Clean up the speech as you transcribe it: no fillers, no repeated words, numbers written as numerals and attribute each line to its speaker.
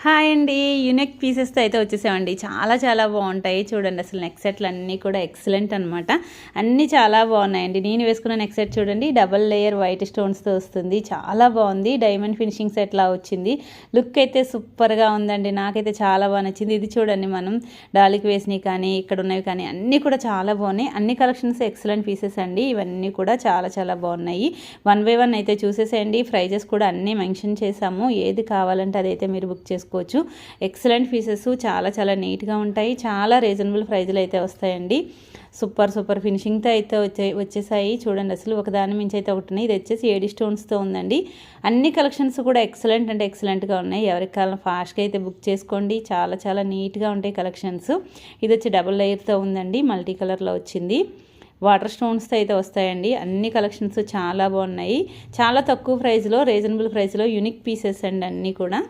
Speaker 1: Hi అండి. Unique పీసెస్తో అయితే వచ్చేసామండి. చాలా చాలా బాగుంటాయి చూడండి. అసలు నెక్ సెట్లు అన్నీ కూడా ఎక్సలెంట్ అనమాట. అన్నీ చాలా బాగున్నాయండి. నేను వేసుకున్న నెక్ సెట్ చూడండి, డబల్ లేయర్ వైట్ స్టోన్స్తో వస్తుంది. చాలా బాగుంది. డైమండ్ ఫినిషింగ్ సెట్లా వచ్చింది. లుక్ అయితే సూపర్గా ఉందండి. నాకైతే చాలా బాగా నచ్చింది. ఇది చూడండి, మనం డాలికి వేసినవి కానీ ఇక్కడ ఉన్నవి కానీ అన్నీ కూడా చాలా బాగున్నాయి. అన్ని కలెక్షన్స్ ఎక్సలెంట్ పీసెస్ అండి. ఇవన్నీ కూడా చాలా చాలా బాగున్నాయి. 1 by 1 అయితే చూసేసేయండి. ప్రైజెస్ కూడా అన్నీ మెన్షన్ చేశాము. ఏది కావాలంటే అదైతే మీరు బుక్ చేసుకోవచ్చు. ఎక్సలెంట్ పీసెస్ చాలా చాలా నీట్గా ఉంటాయి. చాలా రీజనబుల్ ప్రైజ్లు అయితే వస్తాయండి. సూపర్ ఫినిషింగ్తో అయితే వచ్చేసాయి చూడండి. అసలు ఒకదాని మించి అయితే ఒకటి ఉన్నాయి. ఇది వచ్చేసి 7 స్టోన్స్తో ఉందండి. అన్ని కలెక్షన్స్ కూడా ఎక్సలెంట్ అంటే ఎక్సలెంట్గా ఉన్నాయి. ఎవరికి కావాలని ఫాస్ట్గా అయితే బుక్ చేసుకోండి. చాలా చాలా నీట్గా ఉంటాయి కలెక్షన్స్. ఇది వచ్చి డబుల్ లేయర్తో ఉందండి. మల్టీ కలర్లో వచ్చింది. వాటర్ స్టోన్స్తో అయితే వస్తాయండి. అన్ని కలెక్షన్స్ చాలా బాగున్నాయి. చాలా తక్కువ ప్రైస్లో, రీజనబుల్ ప్రైస్లో యూనిక్ పీసెస్ అండి అన్నీ కూడా.